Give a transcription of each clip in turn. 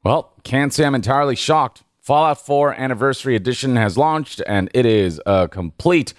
Well, can't say I'm entirely shocked. Fallout 4 Anniversary Edition has launched, and it is a complete,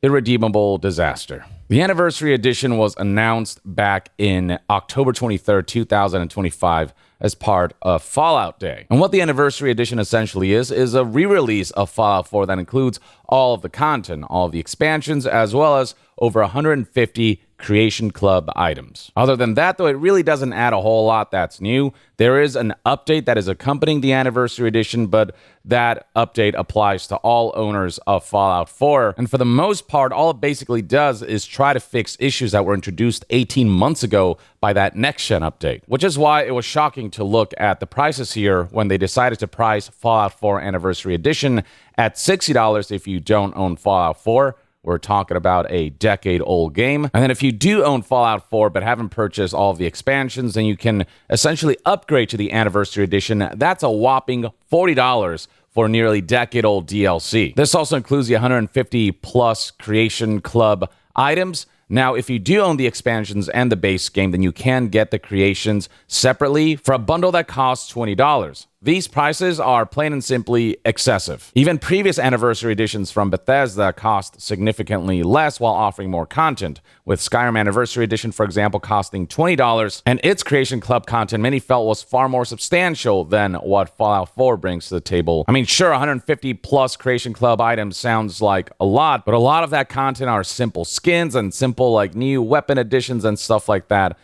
irredeemable disaster. The Anniversary Edition was announced back in October 23rd, 2025, as part of Fallout Day. And what the Anniversary Edition essentially is a re-release of Fallout 4 that includes all of the content, all of the expansions, as well as over 150 Creation Club items. Other than that, though, it really doesn't add a whole lot that's new. There is an update that is accompanying the Anniversary Edition, but that update applies to all owners of Fallout 4. And for the most part, all it basically does is try to fix issues that were introduced 18 months ago by that next-gen update, which is why it was shocking to look at the prices here when they decided to price Fallout 4 Anniversary Edition at $60 if you don't own Fallout 4. We're talking about a decade-old game. And then if you do own Fallout 4 but haven't purchased all of the expansions, then you can essentially upgrade to the Anniversary Edition. That's a whopping $40 for nearly decade-old DLC. This also includes the 150-plus Creation Club items. Now, if you do own the expansions and the base game, then you can get the creations separately for a bundle that costs $20. These prices are plain and simply excessive. Even previous Anniversary Editions from Bethesda cost significantly less while offering more content, with Skyrim Anniversary Edition, for example, costing $20, and its Creation Club content many felt was far more substantial than what Fallout 4 brings to the table. I mean, sure, 150 plus Creation Club items sounds like a lot, but a lot of that content are simple skins and simple like new weapon additions and stuff like that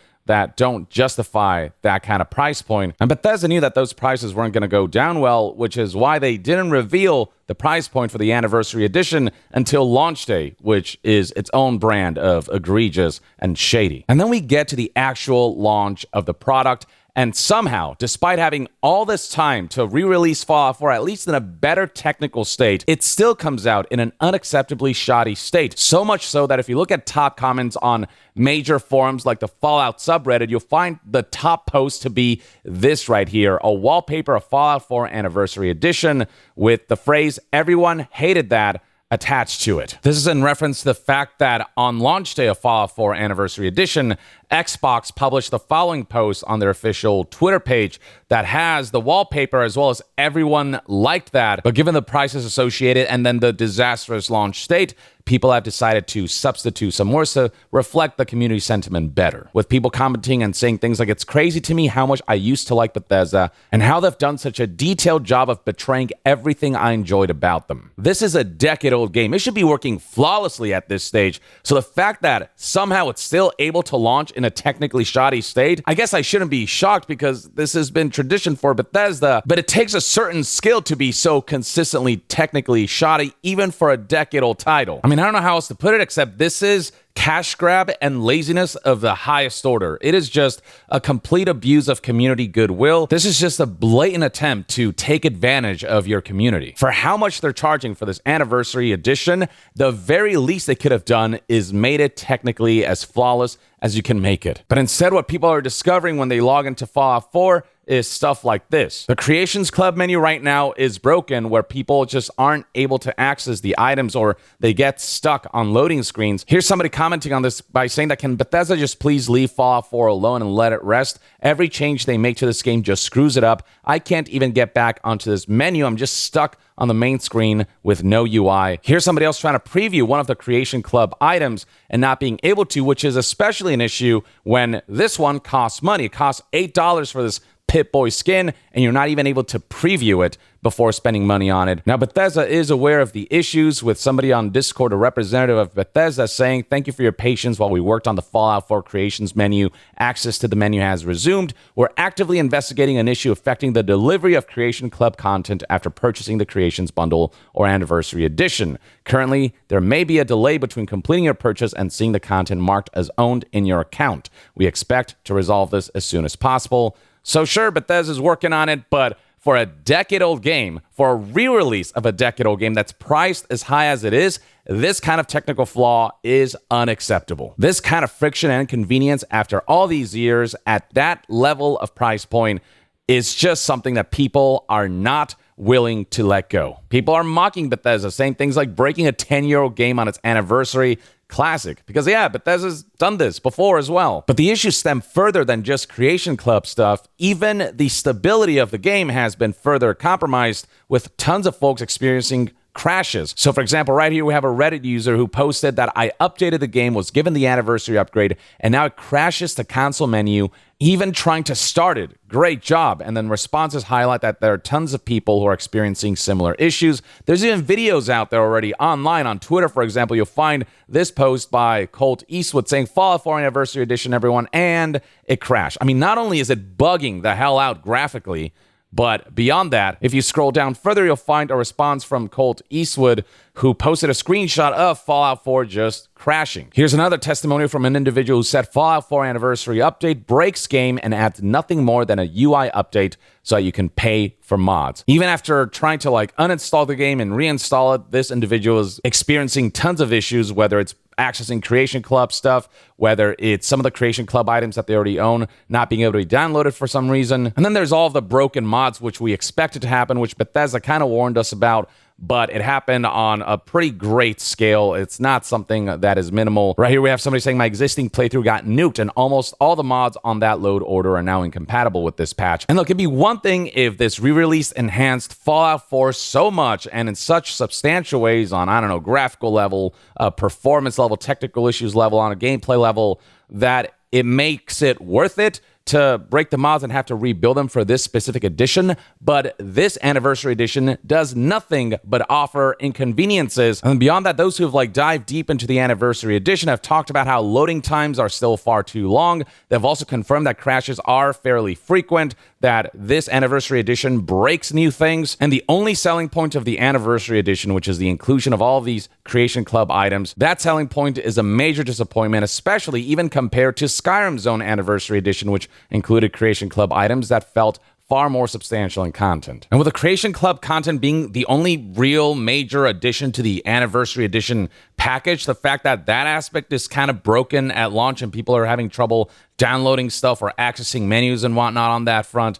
don't justify that kind of price point. And Bethesda knew that those prices weren't going to go down well, which is why they didn't reveal the price point for the Anniversary Edition until launch day, which is its own brand of egregious and shady. And then we get to the actual launch of the product, and somehow, despite having all this time to re-release Fallout 4, at least in a better technical state, it still comes out in an unacceptably shoddy state. So much so that if you look at top comments on major forums like the Fallout subreddit, you'll find the top post to be this right here, a wallpaper of Fallout 4 Anniversary Edition with the phrase, "Everyone hated that," attached to it. This is in reference to the fact that on launch day of Fallout 4 Anniversary Edition, Xbox published the following post on their official Twitter page that has the wallpaper as well as "Everyone liked that," but given the prices associated and then the disastrous launch state, people have decided to substitute some words to reflect the community sentiment better, with people commenting and saying things like, "It's crazy to me how much I used to like Bethesda and how they've done such a detailed job of betraying everything I enjoyed about them. This is a decade-old game. It should be working flawlessly at this stage, so the fact that somehow it's still able to launch in a technically shoddy state, I guess I shouldn't be shocked because this has been tradition for Bethesda, but it takes a certain skill to be so consistently technically shoddy even for a decade-old title. I mean, I don't know how else to put it except this is cash grab and laziness of the highest order. It is just a complete abuse of community goodwill. This is just a blatant attempt to take advantage of your community. For how much they're charging for this Anniversary Edition, the very least they could have done is made it technically as flawless as you can make it. But instead, what people are discovering when they log into Fallout 4 is stuff like this. The Creations Club menu right now is broken, where people just aren't able to access the items or they get stuck on loading screens. Here's somebody commenting on this by saying that, "Can Bethesda just please leave Fallout 4 alone and let it rest? Every change they make to this game just screws it up. I can't even get back onto this menu. I'm just stuck on the main screen with no UI." Here's somebody else trying to preview one of the Creation Club items and not being able to, which is especially an issue when this one costs money. It costs $8 for this Pip-Boy skin, and you're not even able to preview it before spending money on it. Now, Bethesda is aware of the issues, with somebody on Discord, a representative of Bethesda, saying, "Thank you for your patience while we worked on the Fallout 4 Creations menu. Access to the menu has resumed. We're actively investigating an issue affecting the delivery of Creation Club content after purchasing the Creations Bundle or Anniversary Edition. Currently, there may be a delay between completing your purchase and seeing the content marked as owned in your account. We expect to resolve this as soon as possible." So sure, Bethesda's working on it, but for a decade-old game, for a re-release of a decade-old game that's priced as high as it is, this kind of technical flaw is unacceptable. This kind of friction and inconvenience after all these years at that level of price point is just something that people are not willing to let go. People are mocking Bethesda, saying things like breaking a 10-year-old game on its anniversary classic. Because yeah, Bethesda's done this before as well. But the issues stem further than just Creation Club stuff. Even the stability of the game has been further compromised, with tons of folks experiencing crashes. So for example, right here we have a Reddit user who posted that I updated the game, was given the anniversary upgrade, and now it crashes the console menu, even trying to start it. Great job. And then responses highlight that there are tons of people who are experiencing similar issues. There's even videos out there already online. On Twitter, for example, you'll find this post by Colt Eastwood saying, Fallout 4 Anniversary Edition, everyone, and it crashed. I mean, not only is it bugging the hell out graphically, but beyond that, if you scroll down further, you'll find a response from Colt Eastwood, who posted a screenshot of Fallout 4 just crashing. Here's another testimonial from an individual who said Fallout 4 Anniversary Update breaks game and adds nothing more than a UI update so that you can pay for mods. Even after trying to uninstall the game and reinstall it, this individual is experiencing tons of issues, whether it's accessing Creation Club stuff, whether it's some of the Creation Club items that they already own not being able to be downloaded for some reason. And then there's all of the broken mods, which we expected to happen, which Bethesda kind of warned us about, but it happened on a pretty great scale. It's not something that is minimal. Right here we have somebody saying my existing playthrough got nuked and almost all the mods on that load order are now incompatible with this patch. And look, it'd be one thing if this re-release enhanced Fallout 4 so much and in such substantial ways on, I don't know, graphical level, performance level, technical issues level, on a gameplay level, that it makes it worth it to break the mods and have to rebuild them for this specific edition. But this Anniversary Edition does nothing but offer inconveniences. And beyond that, those who have dived deep into the Anniversary Edition have talked about how loading times are still far too long. They've also confirmed that crashes are fairly frequent, that this Anniversary Edition breaks new things, and the only selling point of the Anniversary Edition, which is the inclusion of all of these Creation Club items, that selling point is a major disappointment, especially even compared to Skyrim's own Anniversary Edition, which included Creation Club items that felt far more substantial in content. And with the Creation Club content being the only real major addition to the Anniversary Edition package, the fact that that aspect is kind of broken at launch and people are having trouble downloading stuff or accessing menus and whatnot on that front,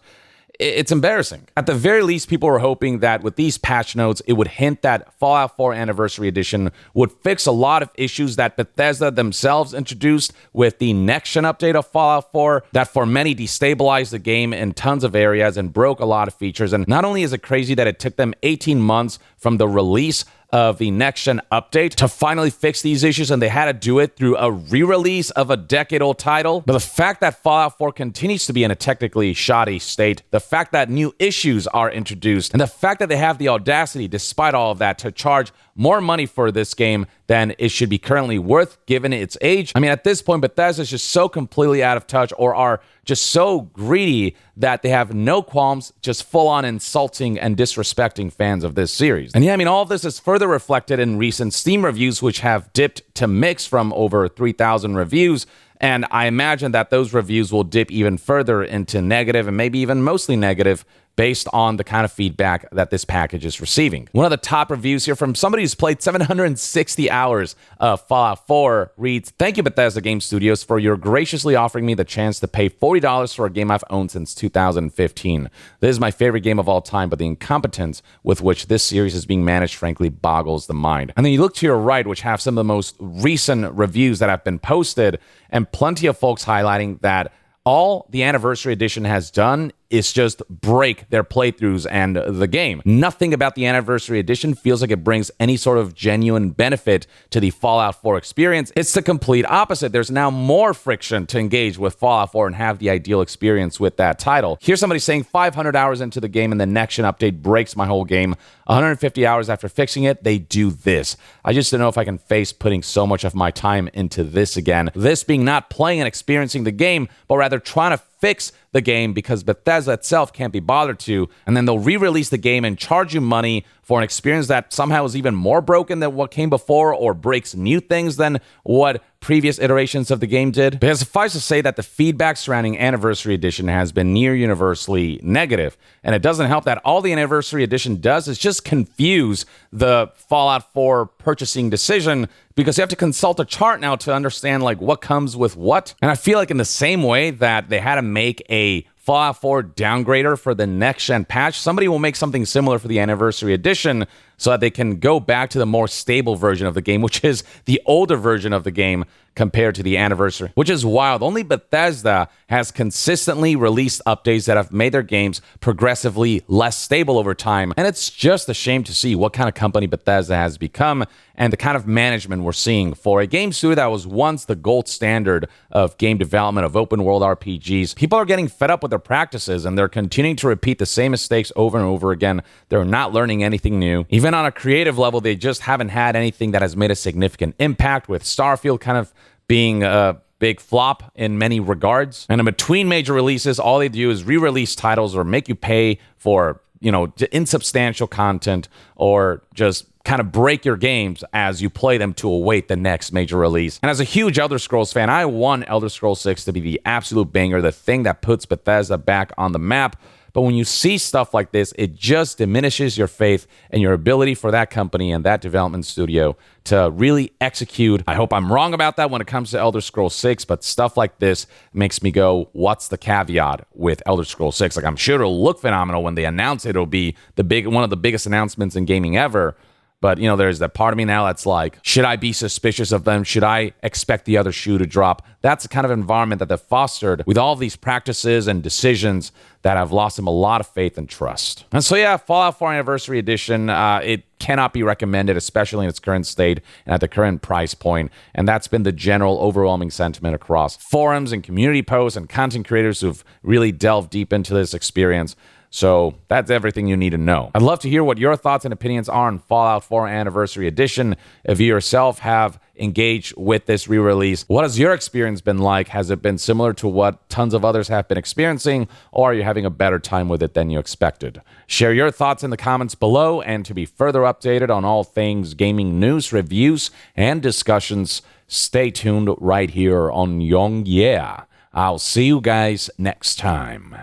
it's embarrassing. At the very least, people were hoping that with these patch notes, it would hint that Fallout 4 Anniversary Edition would fix a lot of issues that Bethesda themselves introduced with the next-gen update of Fallout 4, that for many destabilized the game in tons of areas and broke a lot of features. And not only is it crazy that it took them 18 months from the release of the next-gen update to finally fix these issues, and they had to do it through a re-release of a decade-old title. But the fact that Fallout 4 continues to be in a technically shoddy state, the fact that new issues are introduced, and the fact that they have the audacity, despite all of that, to charge more money for this game than it should be currently worth given its age. I mean, at this point, Bethesda is just so completely out of touch, or are just so greedy that they have no qualms just full-on insulting and disrespecting fans of this series. And yeah, I mean, all of this is further reflected in recent Steam reviews, which have dipped to mixed from over 3,000 reviews. And I imagine that those reviews will dip even further into negative, and maybe even mostly negative, based on the kind of feedback that this package is receiving. One of the top reviews here from somebody who's played 760 hours of Fallout 4 reads, "Thank you, Bethesda Game Studios, for your graciously offering me the chance to pay $40 for a game I've owned since 2015. This is my favorite game of all time, but the incompetence with which this series is being managed frankly boggles the mind." And then you look to your right, which have some of the most recent reviews that have been posted, and plenty of folks highlighting that all the Anniversary Edition has done is just break their playthroughs and the game. Nothing about the Anniversary Edition feels like it brings any sort of genuine benefit to the Fallout 4 experience. It's the complete opposite. There's now more friction to engage with Fallout 4 and have the ideal experience with that title. Here's somebody saying 500 hours into the game and the next-gen update breaks my whole game. 150 hours after fixing it, they do this. I just don't know if I can face putting so much of my time into this again. This being not playing and experiencing the game, but rather trying to fix the game because Bethesda itself can't be bothered to, and then they'll re-release the game and charge you money for an experience that somehow is even more broken than what came before or breaks new things than what previous iterations of the game did. Because suffice to say that the feedback surrounding Anniversary Edition has been near universally negative, and it doesn't help that all the Anniversary Edition does is just confuse the Fallout 4 purchasing decision, because you have to consult a chart now to understand what comes with what. And I feel like in the same way that they had to make a Fallout 4 downgrader for the next-gen patch, somebody will make something similar for the Anniversary Edition so that they can go back to the more stable version of the game, which is the older version of the game compared to the anniversary, which is wild. Only Bethesda has consistently released updates that have made their games progressively less stable over time. And it's just a shame to see what kind of company Bethesda has become and the kind of management we're seeing for a game studio that was once the gold standard of game development, of open world RPGs. People are getting fed up with their practices and they're continuing to repeat the same mistakes over and over again. They're not learning anything new. Even on a creative level, they just haven't had anything that has made a significant impact, with Starfield kind of being a big flop in many regards. And in between major releases, all they do is re-release titles or make you pay for, insubstantial content, or just kind of break your games as you play them to await the next major release. And as a huge Elder Scrolls fan, I want Elder Scrolls 6 to be the absolute banger, the thing that puts Bethesda back on the map. But when you see stuff like this, it just diminishes your faith and your ability for that company and that development studio to really execute. I hope I'm wrong about that when it comes to Elder Scrolls 6, but stuff like this makes me go, what's the caveat with Elder Scrolls 6? Like, I'm sure it'll look phenomenal when they announce it. It'll be one of the biggest announcements in gaming ever. But, there's that part of me now that's like, should I be suspicious of them? Should I expect the other shoe to drop? That's the kind of environment that they've fostered with all these practices and decisions that have lost them a lot of faith and trust. And so, yeah, Fallout 4 Anniversary Edition, it cannot be recommended, especially in its current state and at the current price point. And that's been the general overwhelming sentiment across forums and community posts and content creators who've really delved deep into this experience. So that's everything you need to know. I'd love to hear what your thoughts and opinions are on Fallout 4 Anniversary Edition. If you yourself have engaged with this re-release, what has your experience been like? Has it been similar to what tons of others have been experiencing, or are you having a better time with it than you expected? Share your thoughts in the comments below, and to be further updated on all things gaming news, reviews, and discussions, stay tuned right here on Young Yeah. I'll see you guys next time.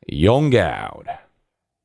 Young out.